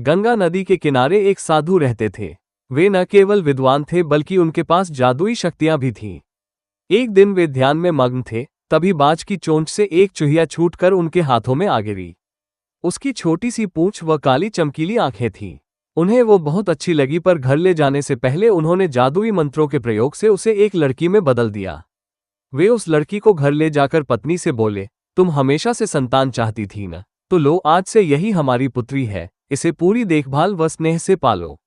गंगा नदी के किनारे एक साधु रहते थे। वे न केवल विद्वान थे बल्कि उनके पास जादुई शक्तियां भी थीं। एक दिन वे ध्यान में मग्न थे, तभी बाज की चोंच से एक चूहिया छूटकर उनके हाथों में आ गिरी। उसकी छोटी सी पूंछ व काली चमकीली आंखें थीं। उन्हें वो बहुत अच्छी लगी, पर घर ले जाने से पहले उन्होंने जादुई मंत्रों के प्रयोग से उसे एक लड़की में बदल दिया। वे उस लड़की को घर ले जाकर पत्नी से बोले, तुम हमेशा से संतान चाहती थी न, तो लो, आज से यही हमारी पुत्री है, इसे पूरी देखभाल व स्नेह से पालो।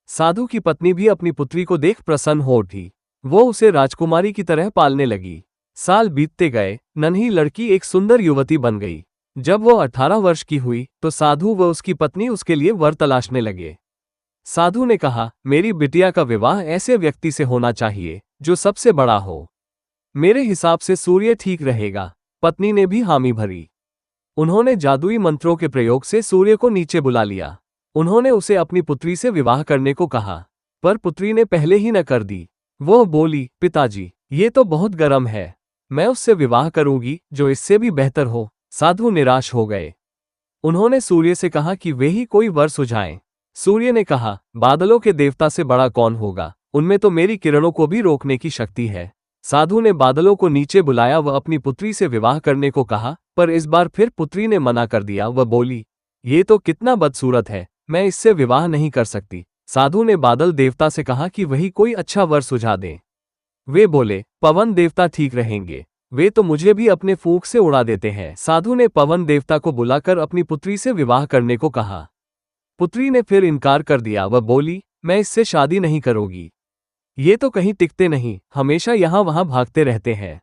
साधु की पत्नी भी अपनी पुत्री को देख प्रसन्न हो उठी। वो उसे राजकुमारी की तरह पालने लगी। साल बीतते गए, नन्ही लड़की एक सुंदर युवती बन गई। जब वो 18 वर्ष की हुई तो साधु व उसकी पत्नी उसके लिए वर तलाशने लगे। साधु ने कहा, मेरी बिटिया का विवाह ऐसे व्यक्ति से होना चाहिए जो सबसे बड़ा हो। मेरे हिसाब से सूर्य ठीक रहेगा। पत्नी ने भी हामी भरी। उन्होंने जादुई मंत्रों के प्रयोग से सूर्य को नीचे बुला लिया। उन्होंने उसे अपनी पुत्री से विवाह करने को कहा, पर पुत्री ने पहले ही न कर दी। वो बोली, पिताजी, ये तो बहुत गर्म है, मैं उससे विवाह करूंगी जो इससे भी बेहतर हो। साधु निराश हो गए। उन्होंने सूर्य से कहा कि वे ही कोई वर सुझाएं। सूर्य ने कहा, बादलों के देवता से बड़ा कौन होगा, उनमें तो मेरी किरणों को भी रोकने की शक्ति है। साधु ने बादलों को नीचे बुलाया व अपनी पुत्री से विवाह करने को कहा, पर इस बार फिर पुत्री ने मना कर दिया। वह बोली, ये तो कितना बदसूरत है, मैं इससे विवाह नहीं कर सकती। साधु ने बादल देवता से कहा कि वही कोई अच्छा वर सुझा दें। वे बोले, पवन देवता ठीक रहेंगे, वे तो मुझे भी अपने फूंक से उड़ा देते हैं। साधु ने पवन देवता को बुलाकर अपनी पुत्री से विवाह करने को कहा। पुत्री ने फिर इनकार कर दिया। वह बोली, मैं इससे शादी नहीं करूंगी, ये तो कहीं टिकते नहीं, हमेशा यहां वहां भागते रहते हैं।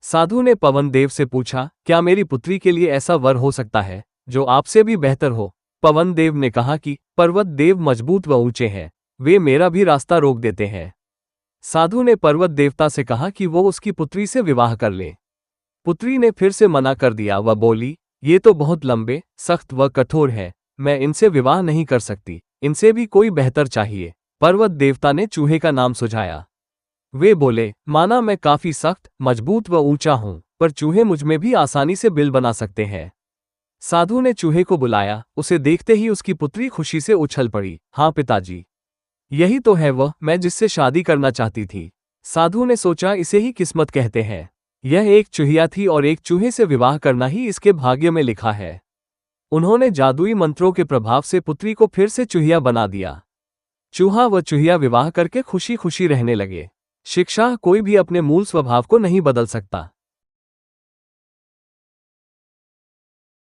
साधु ने पवन देव से पूछा, क्या मेरी पुत्री के लिए ऐसा वर हो सकता है जो आपसे भी बेहतर हो? पवन देव ने कहा कि पर्वत देव मजबूत व ऊंचे हैं, वे मेरा भी रास्ता रोक देते हैं। साधु ने पर्वत देवता से कहा कि वो उसकी पुत्री से विवाह कर ले। पुत्री ने फिर से मना कर दिया। वह बोली, ये तो बहुत लंबे, सख्त व कठोर है, मैं इनसे विवाह नहीं कर सकती, इनसे भी कोई बेहतर चाहिए। पर्वत देवता ने चूहे का नाम सुझाया। वे बोले, माना मैं काफी सख्त, मजबूत व ऊंचा हूं, पर चूहे मुझमें भी आसानी से बिल बना सकते हैं। साधु ने चूहे को बुलाया। उसे देखते ही उसकी पुत्री खुशी से उछल पड़ी। हाँ पिताजी, यही तो है वह मैं जिससे शादी करना चाहती थी। साधु ने सोचा, इसे ही किस्मत कहते हैं। यह एक चूहिया थी और एक चूहे से विवाह करना ही इसके भाग्य में लिखा है। उन्होंने जादुई मंत्रों के प्रभाव से पुत्री को फिर से चूहिया बना दिया। चूहा व चूहिया विवाह करके खुशी खुशी रहने लगे। शिक्षा, कोई भी अपने मूल स्वभाव को नहीं बदल सकता।